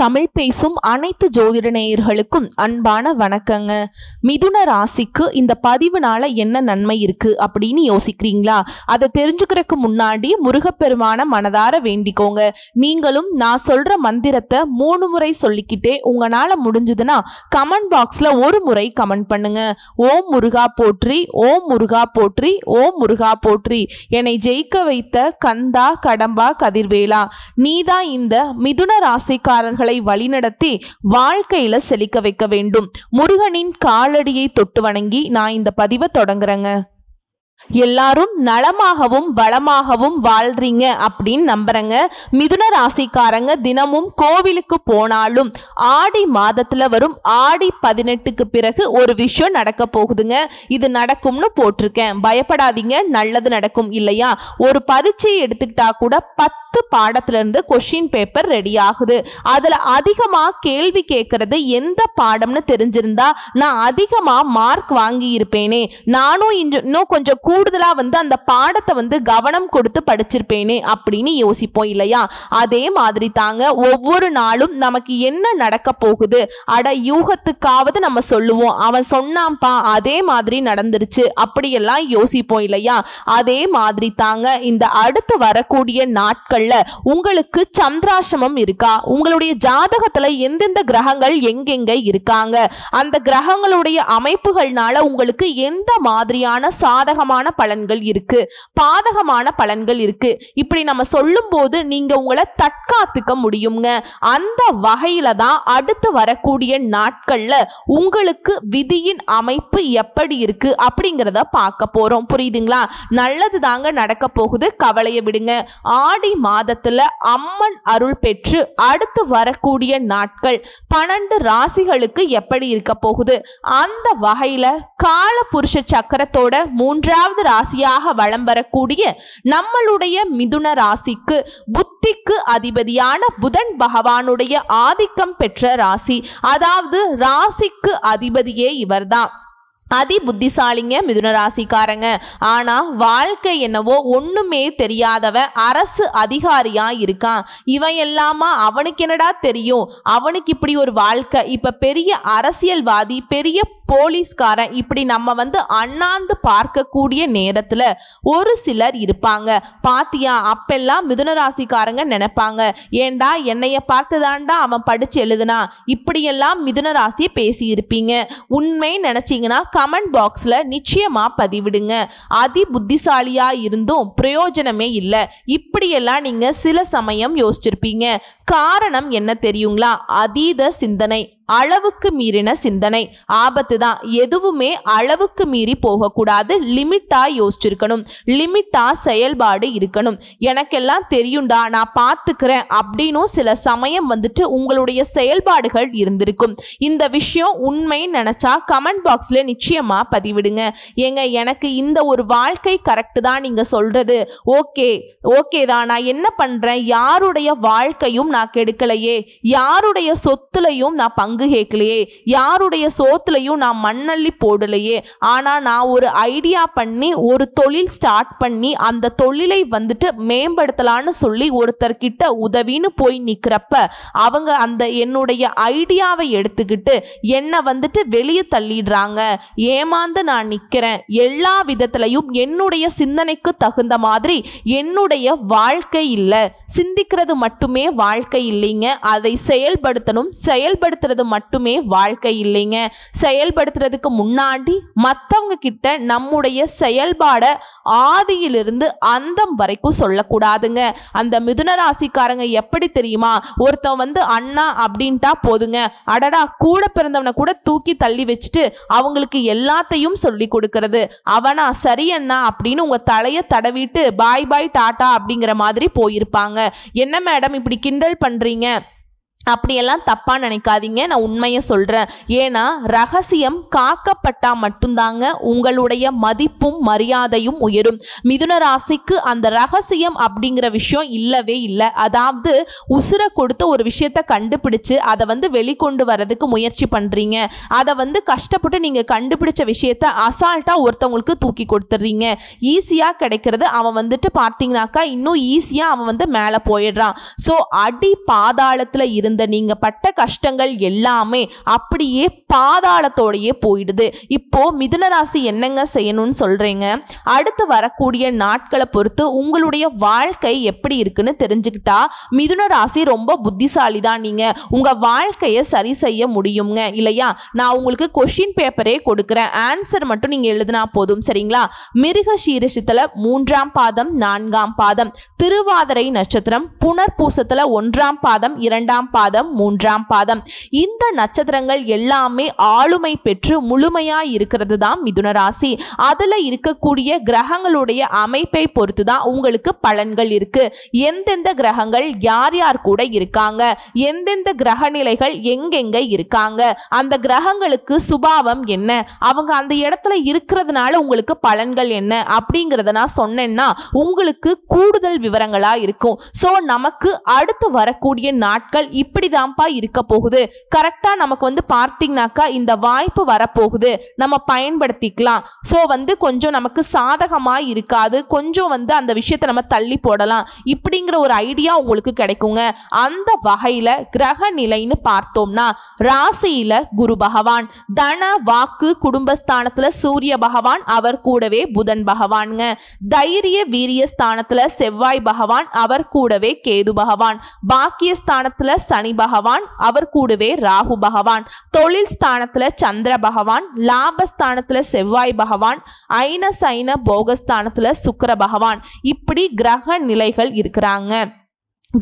தமிழ் பேசும் அனைத்து ஜோதிட நேயர்களுக்கும் அன்பான வணக்கங்க. மிதுன ராசிக்கு இந்த பதிவுனால என்ன நன்மை இருக்கு அப்படின்னு யோசிக்கிறீங்களா? அதை தெரிஞ்சுக்கிறதுக்கு முன்னாடி முருகப்பெருமான மனதார வேண்டிக்கோங்க. நீங்களும் நான் சொல்ற மந்திரத்தை 3 முறை சொல்லிக்கிட்டே உங்களால முடிஞ்சதுன்னா கமெண்ட் பாக்ஸ்ல ஒரு முறை கமெண்ட் பண்ணுங்க. ஓம் முருகா போற்றி, ஓம் முருகா போற்றி, ஓம் முருகா போற்றி. என்னை ஜெயிக்க வைத்த கந்தா கடம்பா கதிர்வேலா, நீதான் இந்த மிதுன ராசிக்காரர்களை வழிநடத்தி வாழ்க்கையில செழிக்க வைக்க வேண்டும். முருகனின் காலடியை தொட்டு வணங்கி நான் இந்த பதிவை தொடங்குறேங்க. எல்லாரும் நலமாகவும் வளமாகவும் வாழ்றீங்க அப்படின்னு நம்புறேங்க. மிதுன ராசிக்காரங்க தினமும் கோவிலுக்கு போனாலும் ஆடி மாதத்துல வரும் ஆடி 18க்கு பிறகு ஒரு விஷயம் நடக்க போகுதுங்க. இது நடக்கும்னு போட்டிருக்கேன், பயப்படாதீங்க, நல்லது நடக்கும். இல்லையா, ஒரு பரீட்சையை எடுத்துக்கிட்டா கூட 10 பாடத்துல இருந்து கொஸ்டின் பேப்பர் ரெடி ஆகுது. அதுல அதிகமா கேள்வி கேட்கறது எந்த பாடம்னு தெரிஞ்சிருந்தா நான் அதிகமா மார்க் வாங்கி இருப்பேனே, நானும் இன்னும் கொஞ்சம் கூடுதலா அந்த பாடத்தை கவனம் கொடுத்து படிச்சிருப்பேனே அப்படின்னு யோசிப்போம். இல்லையா, அதே மாதிரி தாங்க ஒவ்வொரு நாளும் நமக்கு என்ன நடக்க போகுது, அட யூகத்துக்காவது நம்ம சொல்லுவோம், அவன் சொன்னாம்பா அதே மாதிரி நடந்துருச்சு அப்படியெல்லாம் யோசிப்போம். இல்லையா, அதே மாதிரி தாங்க இந்த அடுத்து வரக்கூடிய நாட்கள் உங்களுக்கு சந்திராசிரமம் இருக்கா, உங்களுடைய ஜாதகத்துல எந்தெந்த கிரகங்கள் எங்கெங்க இருக்காங்க, அந்த கிரகங்களுடைய அமைப்புகள்னால உங்களுக்கு எந்த மாதிரியான சாதகமான பலன்கள் இருக்கு, பாதகமான பலன்கள் இருக்கு, இப்படி நம்ம சொல்லும் போது நீங்க உங்களை தற்காத்துக்க முடியுங்க. அந்த வகையில தான் அடுத்து வரக்கூடிய நாட்கள்ல உங்களுக்கு விதியின் அமைப்பு எப்படி இருக்கு அப்படிங்கிறத பார்க்க போறோம். புரியுதுங்களா? நல்லது தாங்க நடக்க போகுது, கவலையை விடுங்க. ஆடி மாதத்துல அம்மன் அருள் பெற்று அடுத்து வரக்கூடிய நாட்கள் 12 ராசிகளுக்கு எப்படி இருக்க போகுது, அந்த வகையில கால புருஷ சக்கரத்தோட 3வது ராசியாக வலம் வரக்கூடிய நம்மளுடைய மிதுன ராசிக்கு புத்திக்கு அதிபதியான புதன் பகவானுடைய ஆதிக்கம் பெற்ற ராசி, அதாவது ராசிக்கு அதிபதியே இவர்தான். அதி புத்திசாலிங்க மிதுன ராசிக்காரங்க. ஆனா வாழ்க்கை என்னவோ ஒண்ணுமே தெரியாதவன் அரசு அதிகாரியா இருக்கான். இவன் எல்லாமா அவனுக்கு என்னடா தெரியும், அவனுக்கு இப்படி ஒரு வாழ்க்கை. இப்ப பெரிய அரசியல்வாதி, பெரிய போலீஸ்காரன், இப்படி நம்ம அண்ணாந்து பார்க்கக்கூடிய நேரத்துல ஒரு சிலர் இருப்பாங்க. பாத்தியா, அப்பெல்லாம் மிதுன ராசிக்காரங்க நினைப்பாங்க, ஏண்டா என்னைய பார்த்துதான்டா அவன் படிச்சு எழுதுனா, இப்படியெல்லாம் மிதுன ராசி பேசி இருப்பீங்க. உண்மை நினைச்சீங்கன்னா கமெண்ட் பாக்ஸ்ல நிச்சயமா பதிவிடுங்க. அதி புத்திசாலியா இருந்தும் பிரயோஜனமே இல்லை, இப்படியெல்லாம் நீங்க சில சமயம் யோசிச்சிருப்பீங்க. காரணம் என்ன தெரியுங்களா? அதீத சிந்தனை, அளவுக்கு மீறின சிந்தனை ஆபத்து தான். எதுவுமே அளவுக்கு மீறி போகக்கூடாது, லிமிட்டா யோசிச்சிருக்கணும், லிமிட்டா செயல்பாடு இருக்கணும். எனக்கெல்லாம் தெரியும்டா, நான் பார்த்துக்கிறேன் அப்படின்னு சில சமயம் உங்களுடைய செயல்பாடுகள் இருந்திருக்கும். இந்த விஷயம் உண்மை நினைச்சா கமெண்ட் பாக்ஸ்ல நிச்சயமா பதிவிடுங்க. ஏங்க, எனக்கு இந்த ஒரு வாழ்க்கை கரெக்ட் தான் நீங்க சொல்றது, ஓகே தான், நான் என்ன பண்றேன், யாருடைய வாழ்க்கையும் நான் கெடுக்கலையே, யாருடைய சொத்துலையும் நான் பங்கு கேட்கலையே, யாருடைய சோத்துலையும் நான் மண்ணள்ளி போடலையே, ஆனா நான் ஒரு ஐடியா பண்ணி ஒரு தொழில் ஸ்டார்ட் பண்ணி அந்த தொழிலை மேம்படுத்தலான்னு சொல்லி ஒருத்தர்கிட்ட உதவின்னு போய் நிக்கிறப்ப அவங்க அந்த என்னுடைய ஐடியாவை எடுத்துக்கிட்டு என்ன வெளியே தள்ளிடுறாங்க. ஏமாந்து நான் நிக்கிறேன். எல்லா விதத்திலையும் என்னுடைய சிந்தனைக்கு தகுந்த மாதிரி என்னுடைய வாழ்க்கை இல்லை. சிந்திக்கிறது மட்டுமே வாழ்க்கை இல்லைங்க, அதை செயல்படுத்தணும். செயல்படுத்துறது மட்டுமே வாழ்க்கை இல்லைங்க. செயல்படுத்துறதுக்கு முன்னாடி மற்றவங்க கிட்ட நம்முடைய செயல்பாட ஆதியிலிருந்து அந்தம் வரைக்கும் சொல்லக்கூடாதுங்க. அந்த மிதுன ராசிக்காரங்க எப்படி தெரியுமா, ஒருத்தன் அண்ணா அப்படின்ட்டா போதுங்க, அடடா கூட பிறந்தவனை கூட தூக்கி தள்ளி வச்சுட்டு அவங்களுக்கு எல்லாத்தையும் சொல்லி கொடுக்கறது. அவனா சரி அண்ணா அப்படின்னு உங்க தலையை தடவிட்டு பாய் பாய் டாட்டா அப்படிங்கிற மாதிரி போயிருப்பாங்க. என்ன மேடம் இப்படி கிண்டல் பண்றீங்க, அப்படியெல்லாம் தப்பா நினைக்காதீங்க, நான் உண்மையை சொல்றேன். ஏன்னா ரகசியம் காக்கப்பட்டா மட்டும்தாங்க உங்களுடைய மதிப்பும் மரியாதையும் உயரும். மிதுன ராசிக்கு அந்த ரகசியம் அப்படிங்கிற விஷயம் இல்லவே இல்லை. அதாவது உசுரை கொடுத்து ஒரு விஷயத்தை கண்டுபிடிச்சு அதை வெளிக்கொண்டு வர்றதுக்கு முயற்சி பண்றீங்க. அதை கஷ்டப்பட்டு நீங்க கண்டுபிடிச்ச விஷயத்தை அசால்ட்டா ஒருத்தவங்களுக்கு தூக்கி கொடுத்துறீங்க. ஈஸியா கிடைக்கிறது அவன் பார்த்தீங்கன்னாக்கா இன்னும் ஈஸியா அவன் மேலே போயிடுறான். ஸோ அடி பாதாளத்துல இருந்து இருந்த நீங்க பட்ட கஷ்டங்கள் எல்லாமே அப்படியே பாதாளத்தோடையே போயிடுது. இப்போ மிதுன ராசி என்னங்க செய்யணும்னு சொல்றீங்க? அடுத்து வரக்கூடிய நாட்களை பொறுத்து உங்களுடைய வாழ்க்கை எப்படி இருக்குன்னு தெரிஞ்சுக்கிட்டா மிதுன ராசி ரொம்ப புத்திசாலி தான். நீங்க உங்க வாழ்க்கையை சரி செய்ய முடியுங்க இல்லையா? நான் உங்களுக்கு கொஸ்டின் பேப்பரே கொடுக்கிறேன், ஆன்சர் மட்டும் நீங்க எழுதினா போதும். சரிங்களா? மிருக சீரிஷத்துல 3ஆம் பாதம் 4ஆம் பாதம், திருவாதிரை நட்சத்திரம், புனர்பூசத்துல 1ஆம் பாதம் 2ஆம் பாதம் 3ஆம் பாதம், இந்த நட்சத்திரங்கள் எல்லாமே ஆளுமை பெற்று முழுமையா இருக்கிறது தான் மிதுன ராசி. அதுல இருக்கக்கூடிய கிரகங்களுடைய அமைப்பை பொறுத்து தான் உங்களுக்கு பலன்கள் இருக்கு. எந்தெந்த கிரகங்கள் யார் யார் கூட இருக்காங்க, எந்தெந்த கிரக நிலைகள் எங்கெங்க இருக்காங்க, அந்த கிரகங்களுக்கு சுபாவம் என்ன, அவங்க அந்த இடத்துல இருக்கிறதுனால உங்களுக்கு பலன்கள் என்ன அப்படிங்கறத நான் சொன்னேன்னா உங்களுக்கு கூடுதல் விவரங்களா இருக்கும். சோ நமக்கு அடுத்து வரக்கூடிய நாட்கள் இப்படிதான்ப்பா இருக்க போகுது. கரெக்டா நமக்கு வந்து பார்த்தீங்கன்னாக்கா இந்த வாய்ப்பு வரப்போகுது, நம்ம பயன்படுத்திக்கலாம். சோ வந்து கொஞ்சம் நமக்கு சாதகமா இருக்காது, கொஞ்சம் வந்து அந்த விஷயத்தை நம்ம தள்ளி போடலாம், இப்படிங்கிற ஒரு ஐடியா உங்களுக்கு கிடைக்குங்க. அந்த வகையில கிரக நிலைன்னு பார்த்தோம்னா ராசியில குரு பகவான், தன வாக்கு குடும்பஸ்தானத்துல சூரிய பகவான், அவர் கூடவே புதன் பகவானுங்க. தைரிய வீரிய ஸ்தானத்துல செவ்வாய் பகவான், அவர் கூடவே கேது பகவான். பாக்கியஸ்தானத்துல சனி பகவான், அவர் கூடவே ராகு பகவான். தொழில் ஸ்தானத்துல சந்திர பகவான், லாபஸ்தானத்துல செவ்வாய் பகவான், ஐன சைன போகஸ்தானத்துல சுக்கிர பகவான். இப்படி கிரக நிலைகள் இருக்கிறாங்க.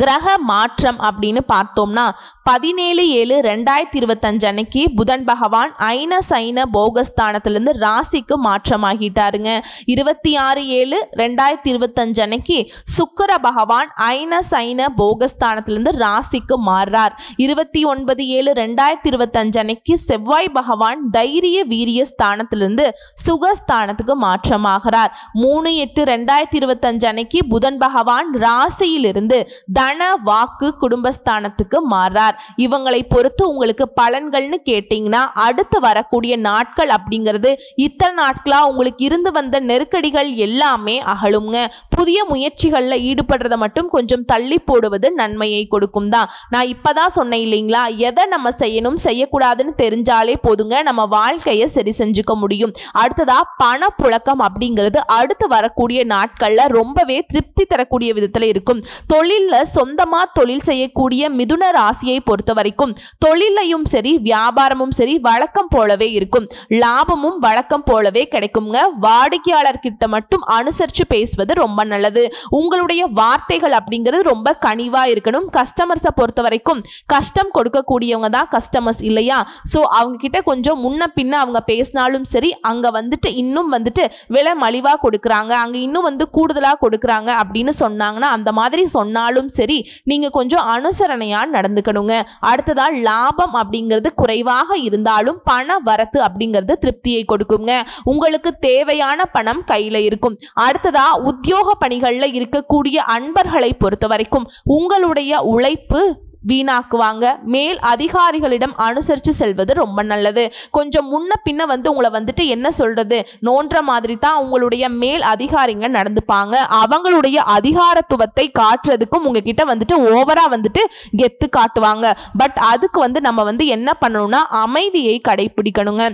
கிரக மாற்றம் அப்படின்னு பார்த்தோம்னா 17/7/2025 அன்னைக்கு புதன் பகவான் ஐன சைன போகஸ்தானத்திலிருந்து ராசிக்கு மாற்றமாகிட்டாருங்க. 26/7/2025 அன்னைக்கு சுக்கிர பகவான் ஐன சைன போகஸ்தானத்திலிருந்து ராசிக்கு மாறுறார். 29/7/2025 அன்னைக்கு செவ்வாய் பகவான் தைரிய வீரிய ஸ்தானத்திலிருந்து சுகஸ்தானத்துக்கு மாற்றமாகிறார். 3/8/2025 அன்னைக்கு புதன் பகவான் ராசியிலிருந்து தன வாக்கு குடும்பஸ்தானத்துக்கு மாறார். இவங்களை பொறுத்து உங்களுக்கு பலன்கள்னு கேட்டீங்கன்னா அடுத்து வரக்கூடிய நாட்கள் அப்படிங்கிறது இத்தனை நாட்களா உங்களுக்கு இருந்து வந்த நெருக்கடிகள் எல்லாமே அகலுங்க. புதிய முயற்சிகள்ல ஈடுபடுறத மட்டும் கொஞ்சம் தள்ளி போடுவது நன்மையை கொடுக்கும் தான். நான் இப்பதான் சொன்னேன் இல்லைங்களா, எதை நம்ம செய்யணும் செய்யக்கூடாதுன்னு தெரிஞ்சாலே போதுங்க, நம்ம வாழ்க்கையை சரி செஞ்சுக்க முடியும். அடுத்ததா பணப்புழக்கம் அப்படிங்கிறது அடுத்து வரக்கூடிய நாட்கள்ல ரொம்பவே திருப்தி தரக்கூடிய விதத்துல இருக்கும். தொழில்ல சொந்தமா தொழில் செய்யக்கூடிய மிதுன ராசியை பொறுத்த வரைக்கும் தொழிலையும் சரி வியாபாரமும் சரி வழக்கம் போலவே இருக்கும். லாபமும் வழக்கம் போலவே கிடைக்குங்க. வாடிக்கையாளர் கிட்ட மட்டும் அனுசரிச்சு பேசுவது ரொம்ப நல்லது. உங்களுடைய வார்த்தைகள் அப்படிங்கிறது ரொம்ப கனிவா இருக்கணும். கஸ்டமர்ஸை பொறுத்த வரைக்கும் கஷ்டம் கொடுக்கக்கூடியவங்க தான் கஸ்டமர்ஸ் இல்லையா? ஸோ அவங்க கிட்ட கொஞ்சம் முன்ன பின்ன அவங்க பேசினாலும் சரி, அங்க வந்துட்டு இன்னும் வந்துட்டு விலை மலிவா கொடுக்குறாங்க, அங்க இன்னும் வந்து கூடுதலா கொடுக்குறாங்க அப்படின்னு சொன்னாங்கன்னா அந்த மாதிரி சொன்னாலும் சரி நீங்க கொஞ்சம் அனுசரணையா நடந்துக்கணுங்க. அடுத்ததா லாபம் அப்படிங்கிறது குறைவாக இருந்தாலும் பண வரத்து அப்படிங்கிறது திருப்தியை கொடுக்குங்க. உங்களுக்கு தேவையான பணம் கையில இருக்கும். அடுத்ததா உத்தியோக பணிகள்ல இருக்கக்கூடிய அன்பர்களை பொறுத்த வரைக்கும் உங்களுடைய உழைப்பு வீணாக்குவாங்க. மேல் அதிகாரிகளிடம் அனுசரித்து செல்வது ரொம்ப நல்லது. கொஞ்சம் முன்ன பின்ன வந்து உங்களை வந்துட்டு என்ன சொல்றது நோன்ற மாதிரி தான் உங்களுடைய மேல் அதிகாரிங்க நடந்துப்பாங்க. அவங்களுடைய அதிகாரத்துவத்தை காட்டுறதுக்கும் உங்ககிட்ட வந்துட்டு ஓவரா வந்துட்டு கெத்து காட்டுவாங்க. பட் அதுக்கு வந்து நம்ம வந்து என்ன பண்ணணும்னா அமைதியை கடைபிடிக்கணுங்க.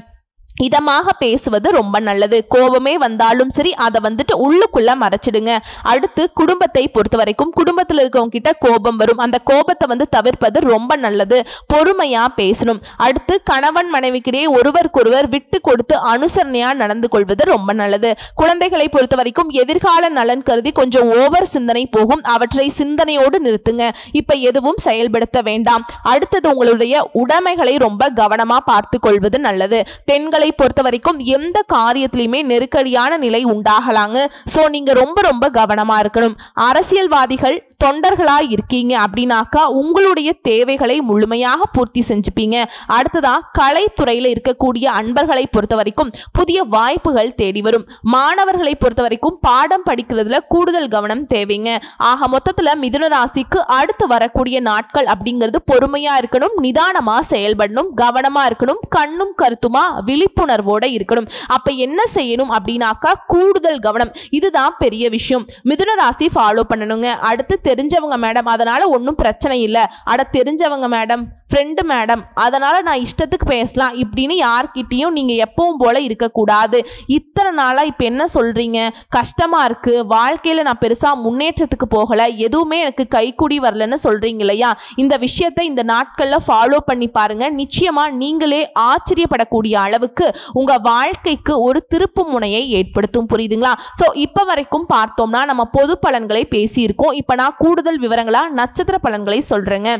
இதமாக பேசுவது ரொம்ப நல்லது. கோபமே வந்தாலும் சரி அதை வந்துட்டு உள்ளுக்குள்ள மறைச்சிடுங்க. அடுத்து குடும்பத்தை பொறுத்த வரைக்கும் குடும்பத்தில் இருக்கவங்க கிட்ட கோபம் வரும், அந்த கோபத்தை வந்து தவிர்ப்பது ரொம்ப நல்லது. பொறுமையா பேசணும். அடுத்து கணவன் மனைவிக்கிடையே ஒருவருக்கொருவர் விட்டு கொடுத்து அனுசரணையா நடந்து கொள்வது ரொம்ப நல்லது. குழந்தைகளை பொறுத்த வரைக்கும் எதிர்கால நலன் கருதி கொஞ்சம் ஓவர் சிந்தனை போகும், அவற்றை சிந்தனையோடு நிறுத்துங்க. இப்ப எதுவும் செயல்படுத்த வேண்டாம். அடுத்தது உங்களுடைய உடைமைகளை ரொம்ப கவனமா பார்த்து கொள்வது நல்லது. பெண்களை பொறுத்த வரைக்கும் எந்த காரியத்திலுமே நெருக்கடியான நிலை உண்டாகலாங்க. சோ நீங்க ரொம்ப ரொம்ப கவனமா இருக்கணும். அரசியல்வாதிகள் தொண்டர்களா இருக்கீங்க அப்படின்னாக்கா உங்களுடைய தேவைகளை முழுமையாக பூர்த்தி செஞ்சுப்பீங்க. அடுத்ததா கலைத்துறையில இருக்கக்கூடிய அன்பர்களை பொறுத்த வரைக்கும் புதிய வாய்ப்புகள் தேடி வரும். மாணவர்களை பொறுத்த வரைக்கும் பாடம் படிக்கிறதுல கூடுதல் கவனம் தேவைங்க. ஆக மொத்தத்துல மிதுன ராசிக்கு அடுத்து வரக்கூடிய நாட்கள் அப்படிங்கிறது பொறுமையா இருக்கணும், நிதானமா செயல்படணும், கவனமா இருக்கணும், கண்ணும் கருத்துமா விழிப்புணர்வோட இருக்கணும். அப்ப என்ன செய்யணும் அப்படின்னாக்கா கூடுதல் கவனம், இதுதான் பெரிய விஷயம். மிதுன ராசி ஃபாலோ பண்ணணுங்க. அடுத்து தெரிஞ்சவங்க மேடம், அதனால ஒன்றும் பிரச்சனை இல்லை. அட தெரிஞ்சவங்க மேடம், ஃப்ரெண்டு மேடம், அதனால நான் இஷ்டத்துக்கு பேசலாம் இப்படின்னு யார்கிட்டையும் நீங்க எப்பவும் போல இருக்கக்கூடாது. இத்தனை நாளா இப்ப என்ன சொல்றீங்க, கஷ்டமா இருக்கு, வாழ்க்கையில நான் பெருசா முன்னேற்றத்துக்கு போகல, எதுவுமே எனக்கு கைக்கூடி வரலன்னு சொல்றீங்க இல்லையா? இந்த விஷயத்தை இந்த நாட்கள்ல ஃபாலோ பண்ணி பாருங்க. நிச்சயமா நீங்களே ஆச்சரியப்படக்கூடிய அளவுக்கு உங்க வாழ்க்கைக்கு ஒரு திருப்பு முனையை ஏற்படுத்தும். புரியுதுங்களா? சோ இப்ப வரைக்கும் பார்த்தோம்னா நம்ம பொது பலன்களை பேசியிருக்கோம். இப்ப நான் கூடுதல் விவரங்களா நட்சத்திர பலன்களை சொல்றேங்க.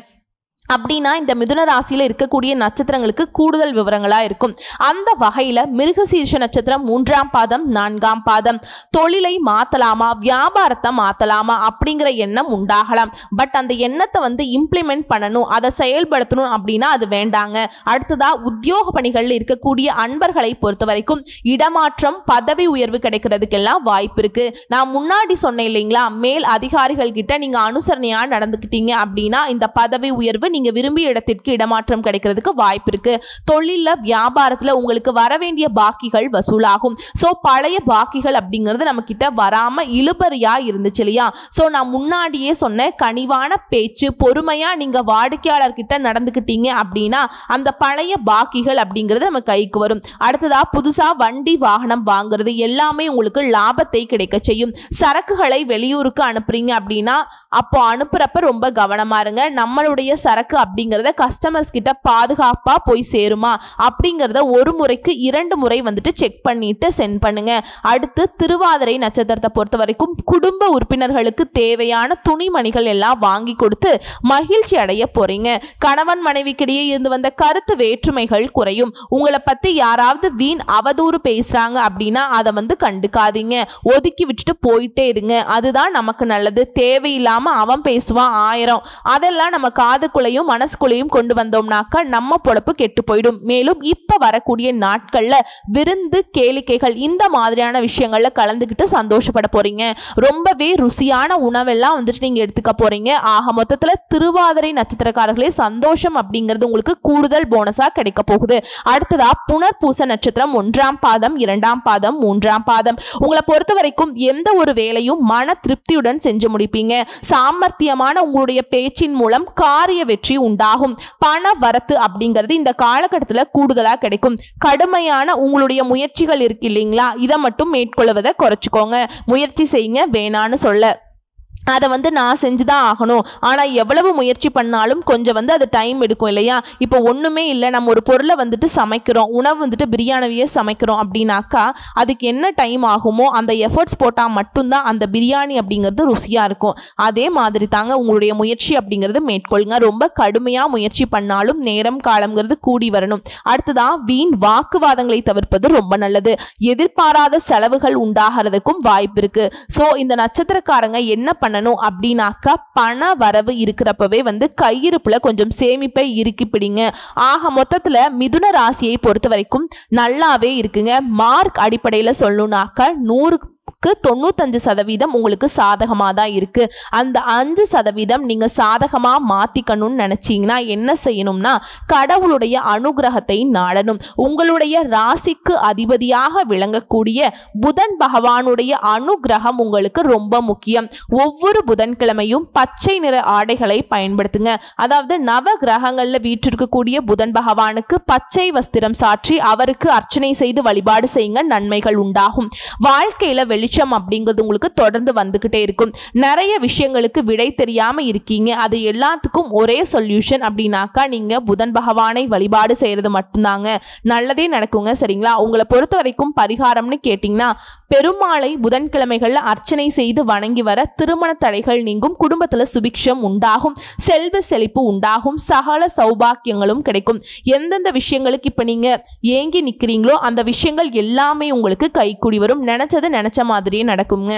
அப்படின்னா இந்த மிதுன ராசியில் இருக்கக்கூடிய நட்சத்திரங்களுக்கு கூடுதல் விவரங்களா இருக்கும். அந்த வகையில மிருகசீர்ஷ நட்சத்திரம் 3ஆம் பாதம் 4ஆம் பாதம். தொழிலை மாத்தலாமா, வியாபாரத்தை மாத்தலாமா அப்படிங்கிற எண்ணம் உண்டாகலாம். பட் அந்த எண்ணத்தை இம்ப்ளிமெண்ட் பண்ணணும், அதை செயல்படுத்தணும் அப்படின்னா அது வேண்டாங்க. அடுத்ததா உத்தியோக பணிகளில் இருக்கக்கூடிய அன்பர்களை பொறுத்த வரைக்கும் இடமாற்றம், பதவி உயர்வு கிடைக்கிறதுக்கெல்லாம் வாய்ப்பு இருக்கு. நான் முன்னாடி சொன்னேன் இல்லைங்களா, மேல் அதிகாரிகள் கிட்ட நீங்க அனுசரணையா நடந்துக்கிட்டீங்க அப்படின்னா இந்த பதவி உயர்வு நீங்க விரும்பிய இடத்திற்கு இடமாற்றம் கிடைக்கிறதுக்கு வாய்ப்பு இருக்கு. தொழில்ல, வியாபாரத்துல உங்களுக்கு வர வேண்டிய பாக்கிகள் வசூலாகும். சோ பழைய பாக்கிகள் அப்படிங்கிறது நம்ம கிட்ட வராம இழுபறியா இருந்துச்சு இல்லையா? சோ நான் முன்னாடியே சொன்ன கனிவான பேச்சு, பொறுமையா நீங்க வாடிக்கையாளர் கிட்ட நடந்துக்கிட்டீங்க அப்படின்னா அந்த பழைய பாக்கிகள் அப்படிங்கிறது நம்ம கைக்கு வரும். அடுத்ததா புதுசா வண்டி வாகனம் வாங்குறது எல்லாமே உங்களுக்கு லாபத்தை கிடைக்க செய்யும். சரக்குகளை வெளியூருக்கு அனுப்புறீங்க அப்படின்னா அப்போ அனுப்புறப்ப ரொம்ப கவனமா இருங்க. நம்மளுடைய சரக்கு அப்படிங்கறத கஸ்டமர்ஸ் கிட்ட பாதுகாப்பா போய் சேருமா அப்படிங்கறத ஒரு முறைக்கு 2 முறை செக் பண்ணிட்டு சென்ட் பண்ணுங்க. அடுத்து திருவாதிரை நட்சத்திரத்தை பொறுத்த வரைக்கும் குடும்ப உறுப்பினர்களுக்கு தேவையான துணிமணிகள் எல்லாம் வாங்கி கொடுத்து மகிழ்ச்சி அடைய போறீங்க. கணவன் மனைவிக்கிடையே இருந்து வந்த கருத்து வேற்றுமைகள் குறையும். உங்களை பத்தி யாராவது வீண் அவதூறு பேசுறாங்க அப்படின்னா அதை கண்டுக்காதீங்க, ஒதுக்கி விட்டுட்டு போயிட்டே இருங்க. அதுதான் நமக்கு நல்லது. தேவையில்லாம அவன் பேசுவான் 1000, அதெல்லாம் நம்ம காதுக்குள்ளையும் மனசுக்குள்ளையும் கொண்டு வந்தோம்னாக்கா நம்ம பொழப்பு கெட்டு போயிடும். மேலும் இப்ப வரக்கூடிய நாட்கள்ல விருந்து, கேளிக்கைகள் இந்த மாதிரியான விஷயங்கள்ல கலந்துக்கிட்டு சந்தோஷப்பட போறீங்க. ரொம்பவே ருசியான உணவெல்லாம் நீங்க எடுத்துக்க போறீங்க. ஆக மொத்தத்துல திருவாதிரை நட்சத்திரக்காரர்களே சந்தோஷம் அப்படிங்கிறது உங்களுக்கு கூடுதல் போனஸா கிடைக்க போகுது. அடுத்ததா புனர்பூச நட்சத்திரம் 1ஆம் பாதம் 2ஆம் பாதம் 3ஆம் பாதம். உங்களை பொறுத்த வரைக்கும் எந்த ஒரு வேலையும் மன திருப்தியுடன் செஞ்சு முடிப்பீங்க. சாமர்த்தியமான உங்களுடைய பேச்சின் மூலம் காரிய வெற்றி உண்டாகும். பண வரத்து அப்படிங்கிறது இந்த காலகட்டத்தில் கூடுதலா கிடைக்கும். கடுமையான உங்களுடைய முயற்சிகள் இருக்கு இல்லைங்களா, இதை மட்டும் மேற்கொள்வதை குறைச்சிக்கோங்க. முயற்சி செய்யுங்க, வேணான்னு சொல்ல. அதை நான் செஞ்சுதான் ஆகணும், ஆனால் எவ்வளவு முயற்சி பண்ணாலும் கொஞ்சம் அது டைம் எடுக்கும் இல்லையா? இப்போ ஒன்றுமே இல்லை, நம்ம ஒரு பொருளை சமைக்கிறோம், உணவு பிரியாணியே சமைக்கிறோம் அப்படின்னாக்கா அதுக்கு என்ன டைம் ஆகுமோ அந்த எஃபர்ட்ஸ் போட்டால் மட்டும்தான் அந்த பிரியாணி அப்படிங்கிறது ருசியாக இருக்கும். அதே மாதிரி தாங்க உங்களுடைய முயற்சி அப்படிங்கிறது மேற்கொள்ளுங்க. ரொம்ப கடுமையாக முயற்சி பண்ணாலும் நேரம் காலம்ங்கிறது கூடி வரணும். அடுத்ததான் வீண் வாக்குவாதங்களை தவிர்ப்பது ரொம்ப நல்லது. எதிர்பாராத செலவுகள் உண்டாகிறதுக்கும் வாய்ப்பு இருக்கு. ஸோ இந்த நட்சத்திரக்காரங்க என்ன பண்ண அப்படின்னாக்கா பண வரவு இருக்கிறப்பவே கையிருப்புல கொஞ்சம் சேமிப்பை இறுக்கி பிடிங்க. ஆக மொத்தத்துல மிதுன ராசியை பொறுத்த வரைக்கும் நல்லாவே இருக்குங்க. மார்க் அடிப்படையில சொல்லணும்னாக்கா 100க்கு 95% உங்களுக்கு சாதகமாக தான் இருக்கு. அந்த 5% நீங்க சாதகமா மாத்திக்கணும்னு நினைச்சீங்கன்னா என்ன செய்யணும்னா கடவுளுடைய அனுகிரகத்தை நாடணும். உங்களுடைய ராசிக்கு அதிபதியாக விளங்கக்கூடிய புதன் பகவானுடைய அனுகிரகம் உங்களுக்கு ரொம்ப முக்கியம். ஒவ்வொரு புதன்கிழமையும் பச்சை நிற ஆடைகளை பயன்படுத்துங்க. அதாவது நவ கிரகங்கள்ல வீற்றிருக்கக்கூடிய புதன் பகவானுக்கு பச்சை வஸ்திரம் சாற்றி அவருக்கு அர்ச்சனை செய்து வழிபாடு செய்யுங்க, நன்மைகள் உண்டாகும். வாழ்க்கையில வெளிச்சம் அப்படிங்கிறது உங்களுக்கு தொடர்ந்து வந்துகிட்டே இருக்கும். நிறைய விஷயங்களுக்கு விடை தெரியாம இருக்கீங்க, அது எல்லாத்துக்கும் ஒரே சொல்யூஷன் அப்படின்னாக்கா நீங்க புதன் பகவானை வழிபாடு செய்யறது மட்டும்தாங்க. நல்லதே நடக்குங்க. சரிங்களா? உங்களை பொறுத்த வரைக்கும் பரிகாரம்னு கேட்டீங்கன்னா பெருமாளை புதன்கிழமைகள்ல அர்ச்சனை செய்து வணங்கி வர திருமண தடைகள் நீங்கும், குடும்பத்துல சுபிக்ஷம் உண்டாகும், செல்வ செழிப்பு உண்டாகும், சகல சௌபாக்கியங்களும் கிடைக்கும். எந்தெந்த விஷயங்களுக்கு இப்ப நீங்க ஏங்கி நிக்கிறீங்களோ அந்த விஷயங்கள் எல்லாமே உங்களுக்கு கைக்கூடி வரும். நினைச்சது நினைச்ச மாதிரியே நடக்குங்க.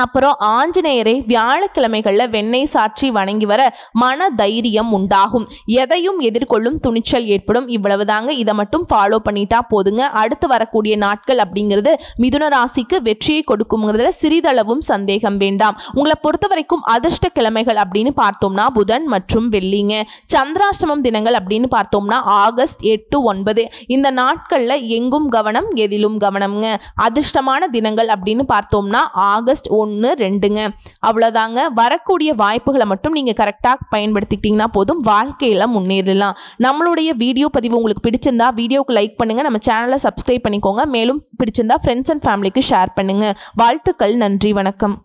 அப்புறம் ஆஞ்சநேயரை வியாழக்கிழமைகள்ல வெண்ணெய் சாற்றி வணங்கி வர மன தைரியம் உண்டாகும், எதையும் எதிர்கொள்ளும் துணிச்சல் ஏற்படும். இவ்வளவுதாங்க. இதை மட்டும் ஃபாலோ பண்ணிட்டா போதுங்க. அடுத்து வரக்கூடிய நாட்கள் அப்படிங்கிறது மிதுன ராசிக்கு வெற்றியை கொடுக்கும்ங்கிறதுல சிறிதளவும் சந்தேகம் வேண்டாம். உங்களை பொறுத்த வரைக்கும் அதிர்ஷ்ட கிழமைகள் அப்படின்னு பார்த்தோம்னா புதன் மற்றும் வெள்ளிங்க. சந்திராஷ்டமம் தினங்கள் அப்படின்னு பார்த்தோம்னா ஆகஸ்ட் 8, 9 இந்த நாட்கள்ல எங்கும் கவனம், எதிலும் கவனம்ங்க. அதிர்ஷ்டமான தினங்கள் அப்படின்னு பார்த்தோம்னா ஆகஸ்ட் 1 2ங்க. அவ்வளோதாங்க. வரக்கூடிய வாய்ப்புகளை மட்டும் நீங்கள் கரெக்டாக பயன்படுத்திக்கிட்டிங்கன்னா போதும், வாழ்க்கையில் முன்னேறலாம். நம்மளுடைய வீடியோ பதிவு உங்களுக்கு பிடிச்சிருந்தா வீடியோவுக்கு லைக் பண்ணுங்கள், நம்ம சேனலை சப்ஸ்கிரைப் பண்ணிக்கோங்க. மேலும் பிடிச்சிருந்தா ஃப்ரெண்ட்ஸ் அண்ட் ஃபேமிலிக்கு ஷேர் பண்ணுங்கள். வாழ்த்துக்கள். நன்றி. வணக்கம்.